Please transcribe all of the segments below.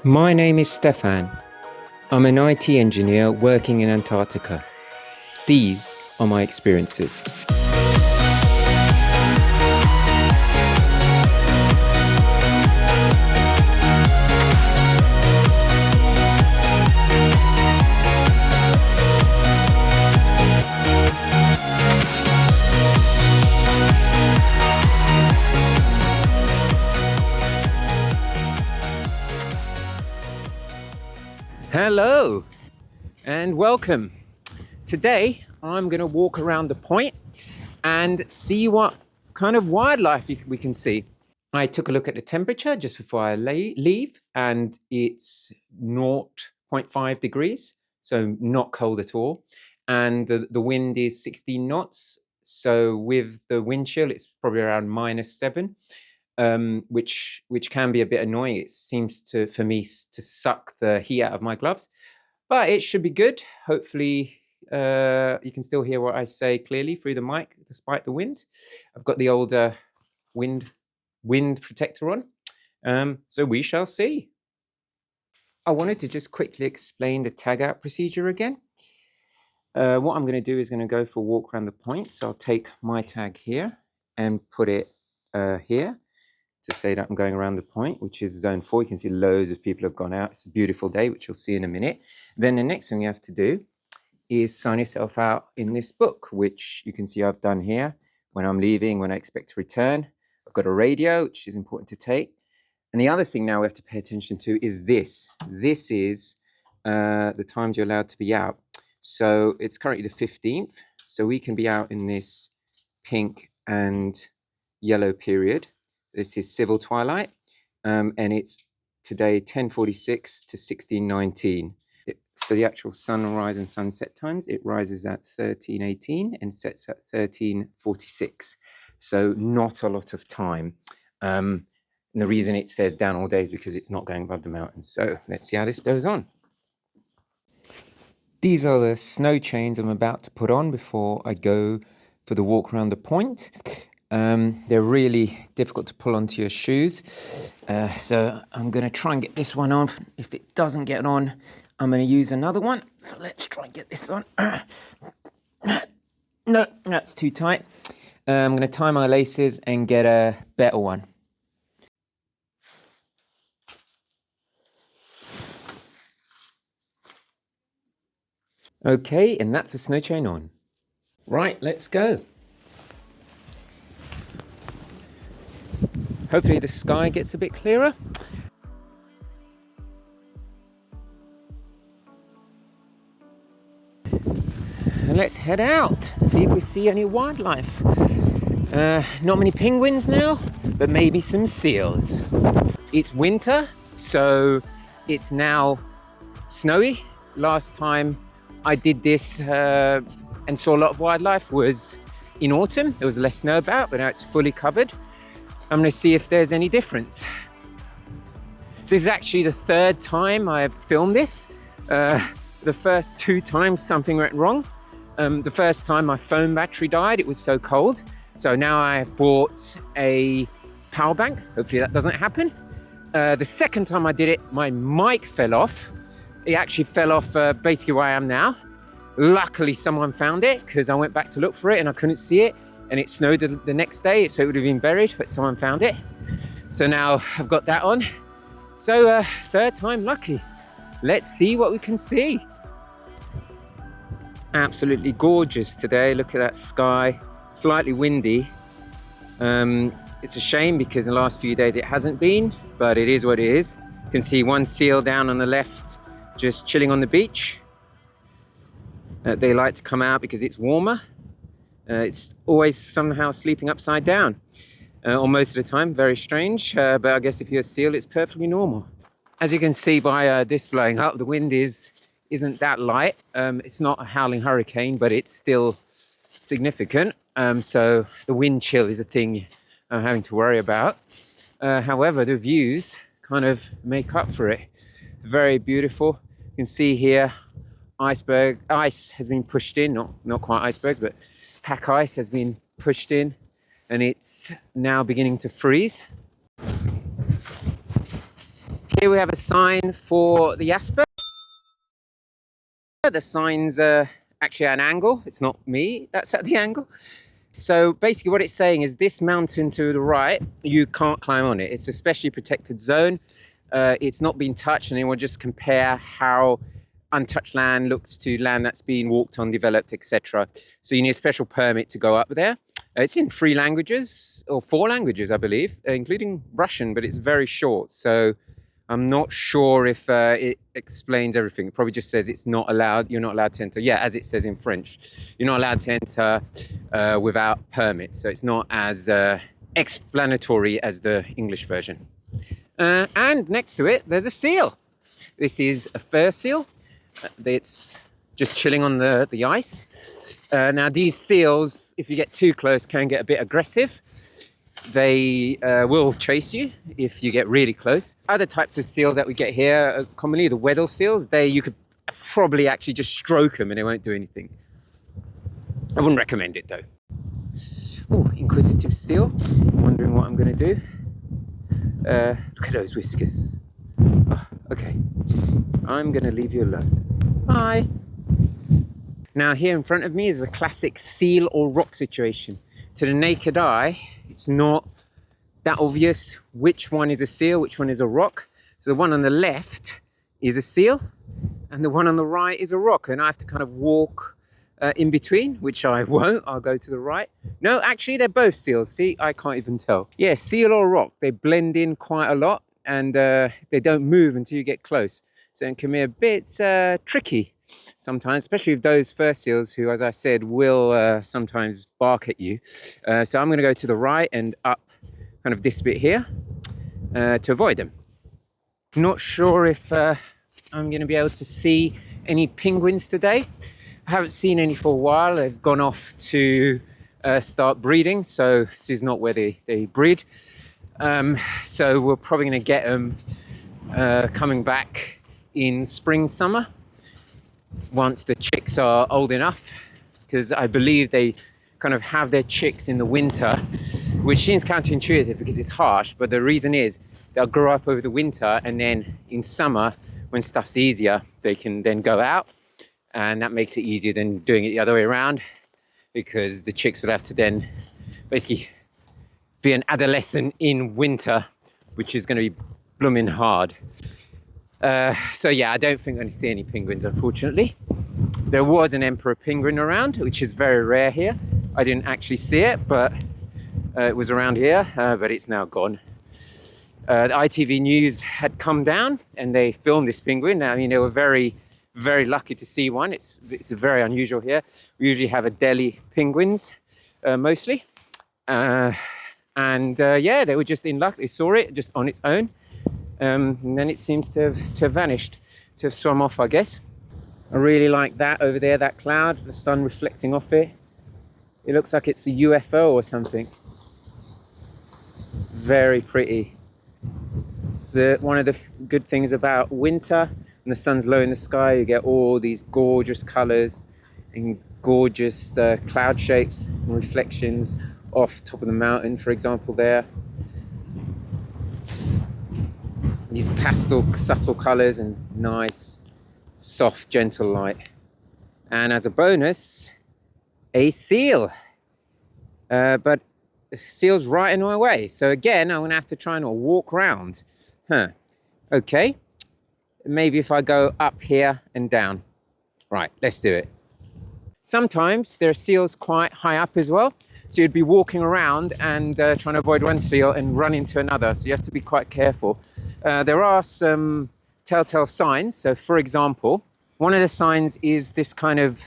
My name is Stefan. I'm an IT engineer working in Antarctica. These are my experiences. Hello and welcome. Today I'm going to walk around the point and see what kind of wildlife we can see. I took a look at the temperature just before I leave, and it's 0.5 degrees, so not cold at all. And the wind is 16 knots. So with the wind chill, it's probably around -7. Which can be a bit annoying. It seems for me to suck the heat out of my gloves, but it should be good. Hopefully you can still hear what I say clearly through the mic despite the wind. I've got the old wind protector on, so we shall see. I wanted to just quickly explain the tag out procedure again. What I'm going to do is going to go for a walk around the point. So I'll take my tag here and put it here to say that I'm going around the point, which is zone 4. You can see loads of people have gone out. It's a beautiful day, which you'll see in a minute. Then the next thing you have to do is sign yourself out in this book, which you can see I've done here. When I'm leaving, when I expect to return. I've got a radio, which is important to take. And the other thing now we have to pay attention to is this. This is the times you're allowed to be out. So it's currently the 15th. So we can be out in this pink and yellow period. This is civil twilight, and it's today 10:46 to 16:19. So the actual sunrise and sunset times, it rises at 13:18 and sets at 13:46. So not a lot of time. And the reason it says down all day is because it's not going above the mountains. So let's see how this goes on. These are the snow chains I'm about to put on before I go for the walk around the point. They're really difficult to pull onto your shoes. So I'm going to try and get this one off. If it doesn't get on, I'm going to use another one. So let's try and get this on. No, that's too tight. I'm going to tie my laces and get a better one. Okay, and that's the snow chain on. Right, let's go. Hopefully the sky gets a bit clearer. And let's head out, see if we see any wildlife. Not many penguins now, but maybe some seals. It's winter, so it's now snowy. Last time I did this and saw a lot of wildlife was in autumn. There was less snow about, but now it's fully covered. I'm going to see if there's any difference. This is actually the third time I've filmed this. The first 2 times something went wrong. The first time my phone battery died, it was so cold. So now I bought a power bank. Hopefully that doesn't happen. The second time I did it, my mic fell off. It actually fell off basically where I am now. Luckily someone found it because I went back to look for it and I couldn't see it. And it snowed the next day, so it would have been buried, but someone found it. So now I've got that on. So third time lucky. Let's see what we can see. Absolutely gorgeous today. Look at that sky. Slightly windy. It's a shame because in the last few days it hasn't been, but it is what it is. You can see one seal down on the left, just chilling on the beach. They like to come out because it's warmer. It's always somehow sleeping upside down, or most of the time. Very strange, but I guess if you're a seal, it's perfectly normal. As you can see by this blowing up, the wind isn't that light. It's not a howling hurricane, but it's still significant. So the wind chill is a thing I'm having to worry about. However, the views kind of make up for it. Very beautiful. You can see here, ice has been pushed in, not quite icebergs, but pack ice has been pushed in and it's now beginning to freeze. Here we have a sign for the Asper. The sign's actually at an angle. It's not me that's at the angle. So basically what it's saying is this mountain to the right, you can't climb on it. It's a specially protected zone. It's not been touched, and it will just compare how untouched land looks to land that's been walked on, developed, etc. So you need a special permit to go up there. It's in 3 languages, or 4 languages, I believe, including Russian, but it's very short. So I'm not sure if it explains everything. It probably just says it's not allowed, you're not allowed to enter. Yeah, as it says in French, you're not allowed to enter without permit. So it's not as explanatory as the English version. And next to it, there's a seal. This is a fur seal. It's just chilling on the ice. Now these seals, if you get too close, can get a bit aggressive. They will chase you if you get really close. Other types of seals that we get here are commonly the Weddell seals. You could probably actually just stroke them and they won't do anything. I wouldn't recommend it though. Oh, inquisitive seal. I'm wondering what I'm going to do. Look at those whiskers. Oh, okay, I'm going to leave you alone. Bye. Now here in front of me is a classic seal or rock situation. To the naked eye, it's not that obvious which one is a seal, which one is a rock. So the one on the left is a seal and the one on the right is a rock. And I have to kind of walk in between, which I won't. I'll go to the right. No, actually they're both seals. See, I can't even tell. Yeah, seal or rock, they blend in quite a lot and they don't move until you get close. So it can be a bit tricky sometimes, especially with those fur seals who, as I said, will sometimes bark at you. So I'm going to go to the right and up kind of this bit here to avoid them. Not sure if I'm going to be able to see any penguins today. I haven't seen any for a while. They've gone off to start breeding, so this is not where they breed. So we're probably going to get them coming back in spring, summer, once the chicks are old enough, because I believe they kind of have their chicks in the winter, which seems counterintuitive because it's harsh, but the reason is they'll grow up over the winter and then in summer, when stuff's easier, they can then go out, and that makes it easier than doing it the other way around, because the chicks would have to then basically be an adolescent in winter, which is going to be blooming hard. So yeah, I don't think I'm going to see any penguins, unfortunately. There was an emperor penguin around, which is very rare here. I didn't actually see it, but it was around here, but it's now gone. The ITV News had come down and they filmed this penguin. I mean, they were very, very lucky to see one. It's very unusual here. We usually have Adelie penguins, mostly. Yeah, they were just in luck. They saw it just on its own. And then it seems to have vanished, to have swum off, I guess. I really like that over there, that cloud, the sun reflecting off it. It looks like it's a UFO or something. Very pretty. So one of the good things about winter, when the sun's low in the sky, you get all these gorgeous colors and gorgeous cloud shapes and reflections off top of the mountain, for example, there. These pastel, subtle colors and nice, soft, gentle light. And as a bonus, a seal. But the seal's right in my way. So again, I'm going to have to try and walk around. Okay. Maybe if I go up here and down. Right, let's do it. Sometimes there are seals quite high up as well. So you'd be walking around and trying to avoid one seal and run into another. So you have to be quite careful. There are some telltale signs. So for example, one of the signs is this kind of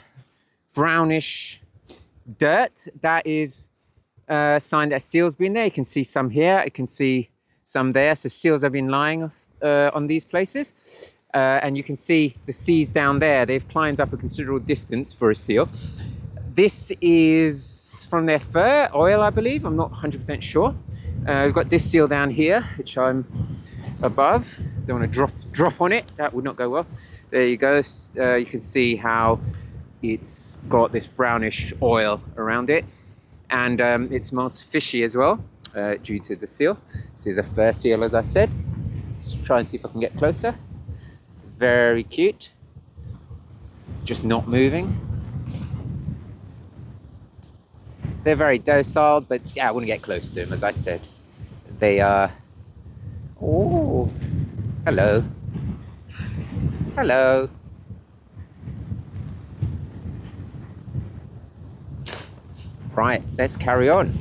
brownish dirt. That is a sign that a seal's been there. You can see some here. You can see some there. So seals have been lying on these places. And you can see the seas down there. They've climbed up a considerable distance for a seal. This is from their fur, oil, I believe. I'm not 100% sure. We've got this seal down here, which I'm above. Don't want to drop on it. That would not go well. There you go. You can see how it's got this brownish oil around it. And it smells fishy as well, due to the seal. This is a fur seal, as I said. Let's try and see if I can get closer. Very cute. Just not moving. They're very docile, but yeah, I wouldn't get close to them, as I said. They are... Oh, hello. Hello. Right, let's carry on.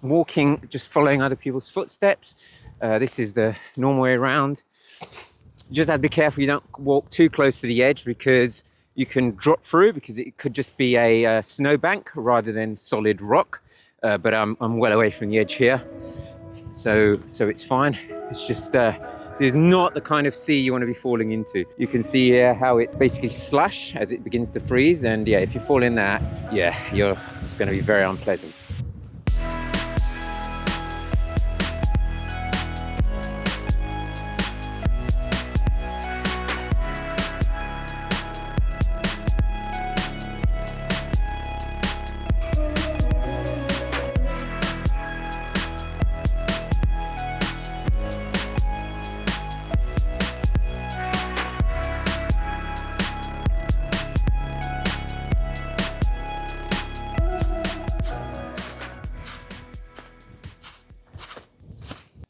Walking, just following other people's footsteps. This is the normal way around. Just have to be careful you don't walk too close to the edge, because you can drop through, because it could just be a snowbank rather than solid rock. But I'm well away from the edge here, so it's fine. It's just this is not the kind of sea you want to be falling into. You can see here how it's basically slush as it begins to freeze, and yeah, if you fall in that, yeah, it's going to be very unpleasant.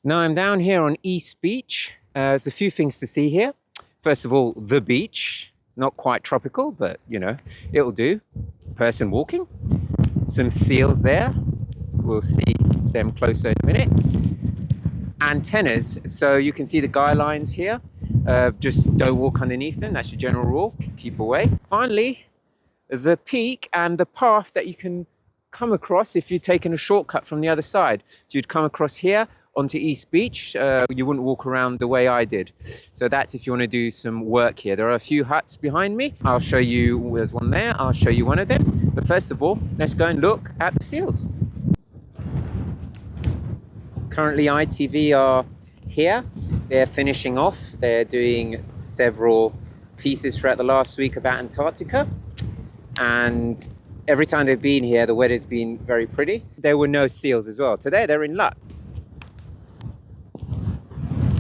Now I'm down here on East Beach. There's a few things to see here. First of all, the beach, not quite tropical, but you know, it'll do. Person walking, some seals there. We'll see them closer in a minute. Antennas, so you can see the guy lines here. Just don't walk underneath them, that's your general rule, keep away. Finally, the peak and the path that you can come across if you've taken a shortcut from the other side. So you'd come across here onto East Beach. You wouldn't walk around the way I did. So that's if you want to do some work here. There are a few huts behind me. I'll show you, there's one there. I'll show you one of them. But first of all, let's go and look at the seals. Currently ITV are here. They're finishing off. They're doing several pieces throughout the last week about Antarctica. And every time they've been here, the weather's been very pretty. There were no seals as well. Today, they're in luck.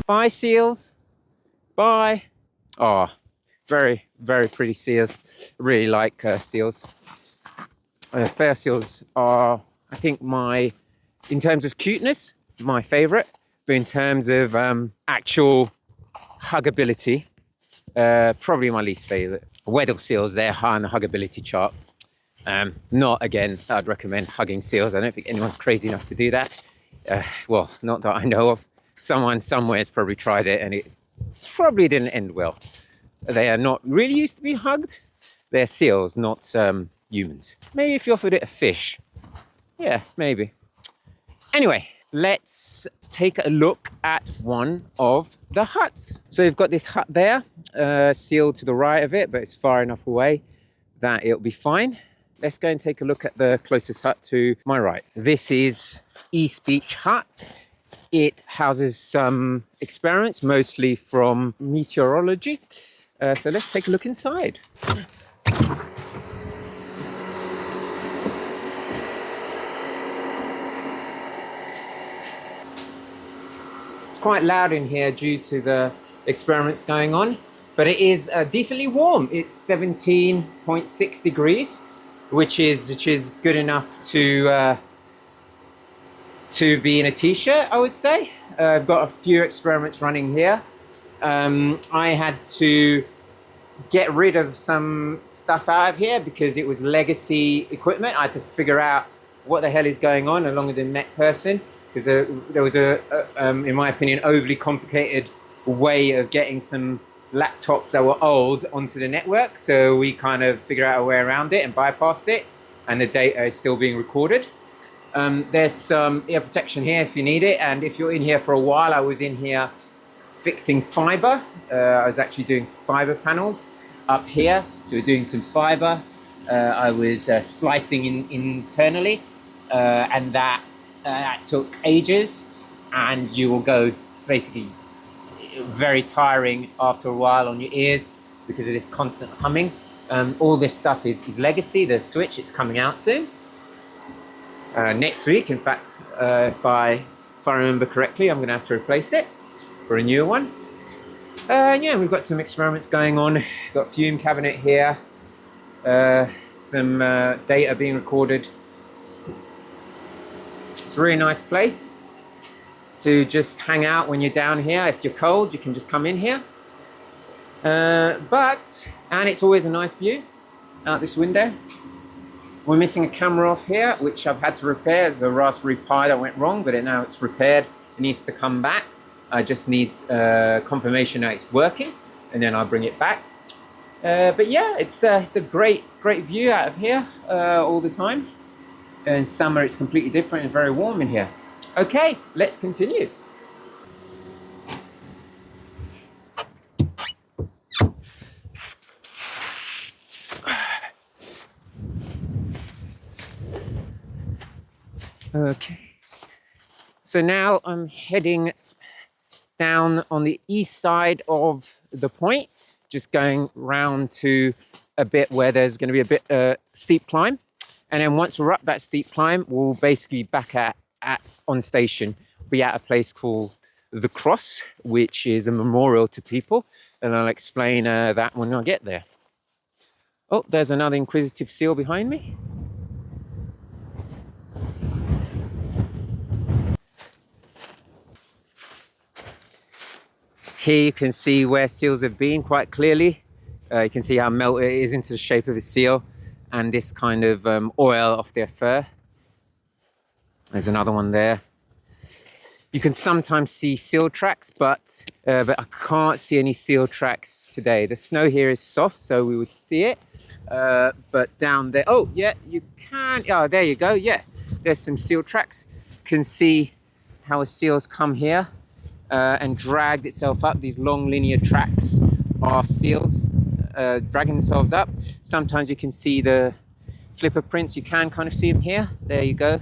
Bye, seals. Bye. Oh, very, very pretty seals. Really like seals. Fair seals are, I think, in terms of cuteness, my favorite. But in terms of actual huggability, probably my least favorite. Weddell seals, they're high on the huggability chart. Not, again, I'd recommend hugging seals. I don't think anyone's crazy enough to do that. Well, not that I know of. Someone somewhere has probably tried it and it probably didn't end well. They are not really used to being hugged. They're seals, not humans. Maybe if you offered it a fish. Yeah, maybe. Anyway, let's take a look at one of the huts. So you've got this hut there, seal to the right of it, but it's far enough away that it'll be fine. Let's go and take a look at the closest hut to my right. This is East Beach Hut. It houses some experiments, mostly from meteorology. So let's take a look inside. It's quite loud in here due to the experiments going on, but it is decently warm. It's 17.6 degrees, which is good enough to be in a t-shirt, I would say. I've got a few experiments running here. I had to get rid of some stuff out of here because it was legacy equipment. I had to figure out what the hell is going on along with the Met person, because there was in my opinion, overly complicated way of getting some laptops that were old onto the network. So we kind of figured out a way around it and bypassed it, and the data is still being recorded. There's some ear protection here if you need it, and if you're in here for a while, I was in here fixing fiber. I was actually doing fiber panels up here, so we're doing some fiber. I was splicing internally, and that took ages, and you will go basically very tiring after a while on your ears because of this constant humming. All this stuff is legacy. The switch, it's coming out soon. Next week, in fact, if I if I remember correctly, I'm going to have to replace it for a newer one. Yeah, we've got some experiments going on. Got a fume cabinet here. Some data being recorded. It's a really nice place to just hang out when you're down here. If you're cold, you can just come in here. And it's always a nice view out this window. We're missing a camera off here, which I've had to repair. It's a Raspberry Pi that went wrong, but now it's repaired. It needs to come back. I just need confirmation that it's working, and then I'll bring it back. But yeah, it's a great view out of here all the time. In summer, it's completely different and very warm in here. Okay, let's continue. Okay, so now I'm heading down on the east side of the point, just going round to a bit where there's going to be a bit steep climb, and then once we're up that steep climb, we'll basically back on station, be at a place called the Cross, which is a memorial to people, and I'll explain that when I get there. Oh, there's another inquisitive seal behind me. Here you can see where seals have been quite clearly. You can see how melted it is into the shape of a seal, and this kind of oil off their fur. There's another one there. You can sometimes see seal tracks, but I can't see any seal tracks today. The snow here is soft, so we would see it. But down there, oh yeah, you can. Oh, there you go. Yeah, there's some seal tracks. You can see how a seal's come here and dragged itself up. These long linear tracks are seals dragging themselves up. Sometimes you can see the flipper prints. You can kind of see them here. There you go.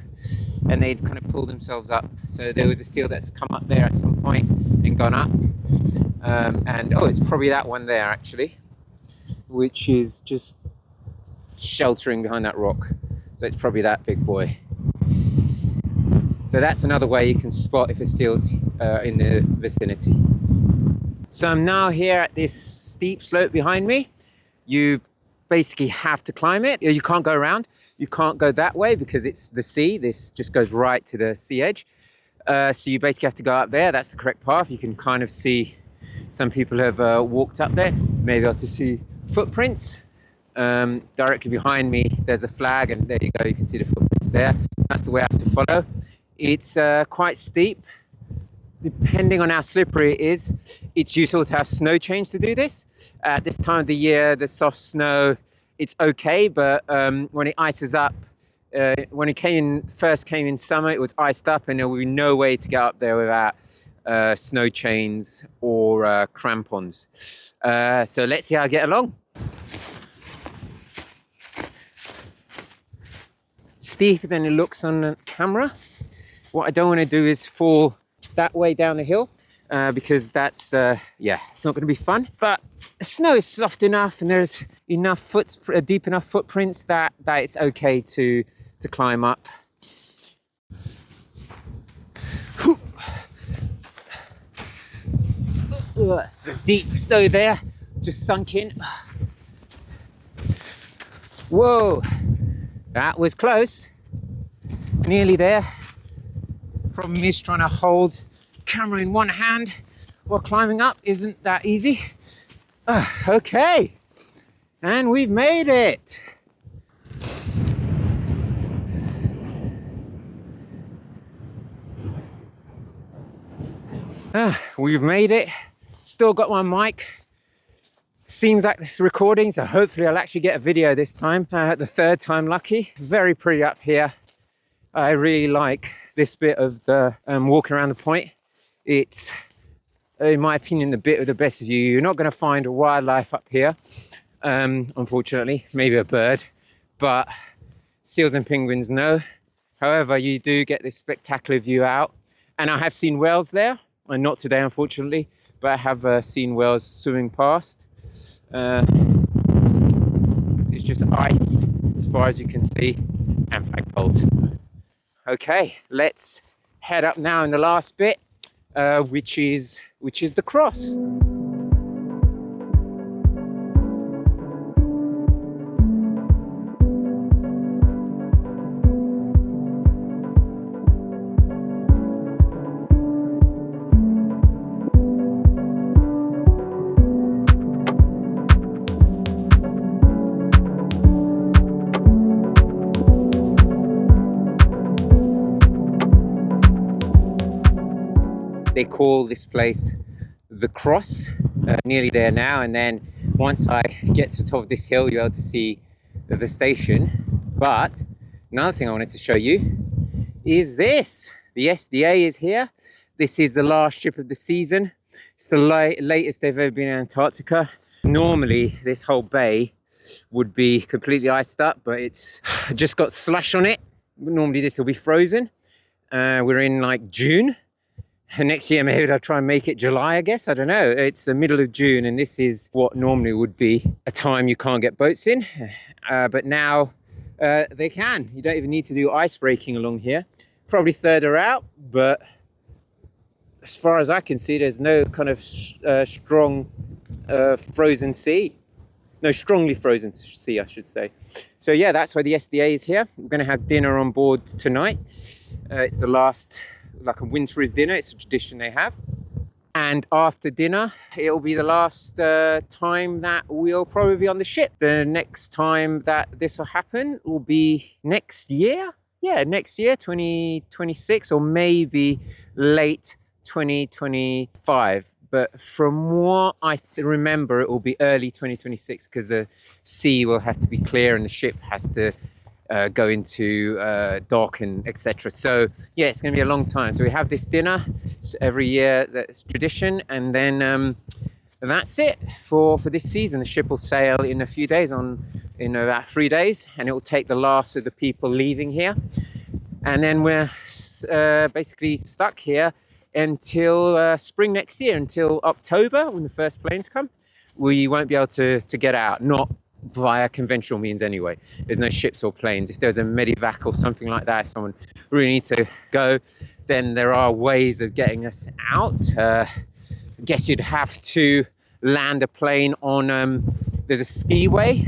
And they'd kind of pull themselves up. So there was a seal that's come up there at some point and gone up. And oh, it's probably that one there actually, which is just sheltering behind that rock. So it's probably that big boy. So that's another way you can spot if a seal's in the vicinity. So I'm now here at this steep slope behind me. You basically have to climb it. You can't go around. You can't go that way because it's the sea. This just goes right to the sea edge. So you basically have to go up there. That's the correct path. You can kind of see some people have walked up there. Maybe able to see footprints. Directly behind me, there's a flag, and there you go. You can see the footprints there. That's the way I have to follow. It's quite steep. Depending on how slippery it is, it's useful to have snow chains to do this. At this time of the year, the soft snow, it's okay, but when it ices up, when it first came in summer, it was iced up, and there will be no way to get up there without snow chains or crampons. So let's see how I get along. Steeper than it looks on the camera. What I don't want to do is fall that way down the hill because that's yeah, it's not going to be fun. But the snow is soft enough, and there's enough deep enough footprints that it's okay to climb up. There's a deep snow there, just sunk in. Whoa, that was close. Nearly there. Problem is trying to hold camera in one hand while climbing up isn't that easy. Okay, and we've made it. We've made it. Still got my mic. Seems like this is recording, so hopefully I'll actually get a video this time. The third time lucky. Very pretty up here. I really like this bit of the walking around the point. It's, in my opinion, the bit with the best view. You're not going to find wildlife up here, unfortunately. Maybe a bird, but seals and penguins, no. However, you do get this spectacular view out. And I have seen whales there, and not today, unfortunately, but I have seen whales swimming past. It's just ice as far as you can see, and flagpoles. Okay, let's head up now in the last bit, which is the cross. They call this place the Cross. Nearly there now, and then once I get to the top of this hill, you're able to see the station. But another thing I wanted to show you is this. The SDA is here. This is the last ship of the season. It's the latest they've ever been in Antarctica. Normally this whole bay would be completely iced up, but it's just got slush on it. Normally this will be frozen. We're in like June. Next year maybe I'll try and make it July, I guess. I don't know. It's the middle of June, and this is what normally would be a time you can't get boats in. But now they can. You don't even need to do ice breaking along here. Probably further out, but as far as I can see, there's no kind of strong frozen sea. No, strongly frozen sea, I should say. So yeah, that's why the SDA is here. We're going to have dinner on board tonight. It's the last, like a winter's dinner. It's a tradition they have. And after dinner, it'll be the last time that we'll probably be on the ship. The next time that this will happen will be next year. Yeah, next year, 2026, or maybe late 2025. But from what I remember, it will be early 2026 because the sea will have to be clear and the ship has to go into dock and etc. So yeah, it's going to be a long time. So we have this dinner every year. That's tradition, and then that's it for this season. The ship will sail in a few days, in about 3 days, and it will take the last of the people leaving here, and then we're basically stuck here until spring next year, until October when the first planes come. We won't be able to get out, not via conventional means anyway. There's no ships or planes. If there's a medevac or something like that, if someone really needs to go, then there are ways of getting us out. I guess you'd have to land a plane on, there's a skiway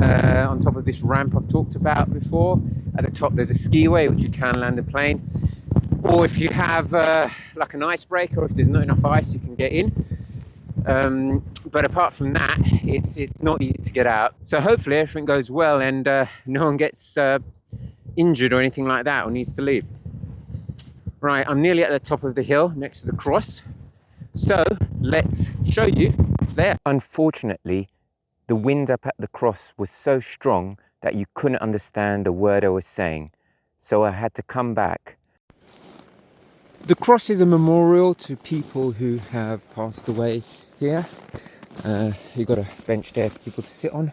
on top of this ramp I've talked about before. At the top there's a skiway which you can land a plane. Or if you have like an icebreaker, or if there's not enough ice, you can get in. But apart from that, it's not easy to get out. So hopefully everything goes well and no one gets injured or anything like that or needs to leave. Right, I'm nearly at the top of the hill next to the cross. So let's show you what's there. Unfortunately, the wind up at the cross was so strong that you couldn't understand a word I was saying. So I had to come back. The cross is a memorial to people who have passed away here. You've got a bench there for people to sit on.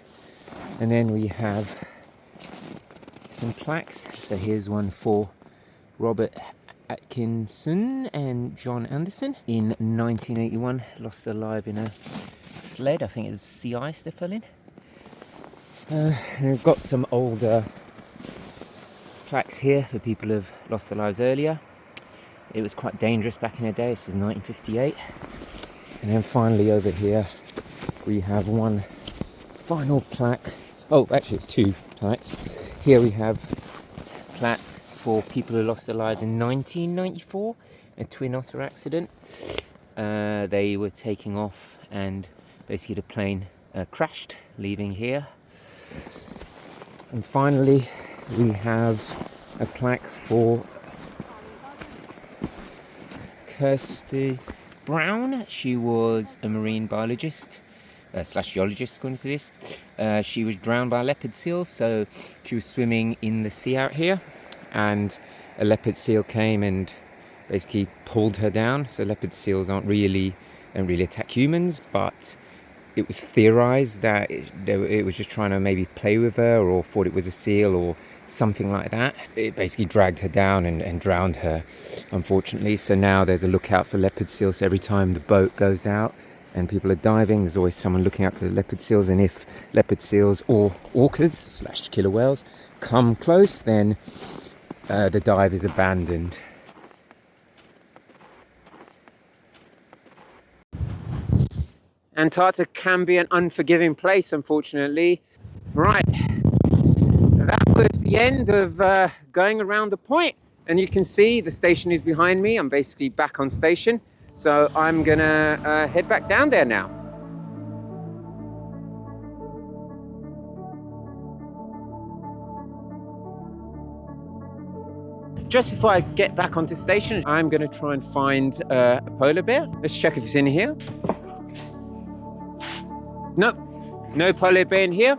And then we have some plaques. So here's one for Robert Atkinson and John Anderson. In 1981, lost their life in a sled. I think it was sea ice they fell in. And we've got some older plaques here for people who have lost their lives earlier. It was quite dangerous back in the day. This is 1958. And then finally over here we have one final plaque. Oh, actually it's two plaques. Here we have a plaque for people who lost their lives in 1994, a twin otter accident. They were taking off and basically the plane crashed, leaving here. And finally we have a plaque for Kirsty Brown. She was a marine biologist slash geologist, according to this. She was drowned by a leopard seal, so she was swimming in the sea out here, and a leopard seal came and basically pulled her down. So leopard seals don't really attack humans, but it was theorized that it was just trying to maybe play with her, or thought it was a seal or something like that. It basically dragged her down and drowned her, unfortunately. So now there's a lookout for leopard seals. So every time the boat goes out and people are diving, there's always someone looking out for the leopard seals. And if leopard seals or orcas slash killer whales come close, then the dive is abandoned. Antarctica can be an unforgiving place, unfortunately. Right, that was the end of going around the point. And you can see the station is behind me. I'm basically back on station. So I'm gonna head back down there now. Just before I get back onto station, I'm going to try and find a polar bear. Let's check if it's in here. Nope, no polar bear in here.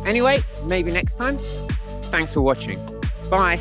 Anyway, maybe next time. Thanks for watching. Bye.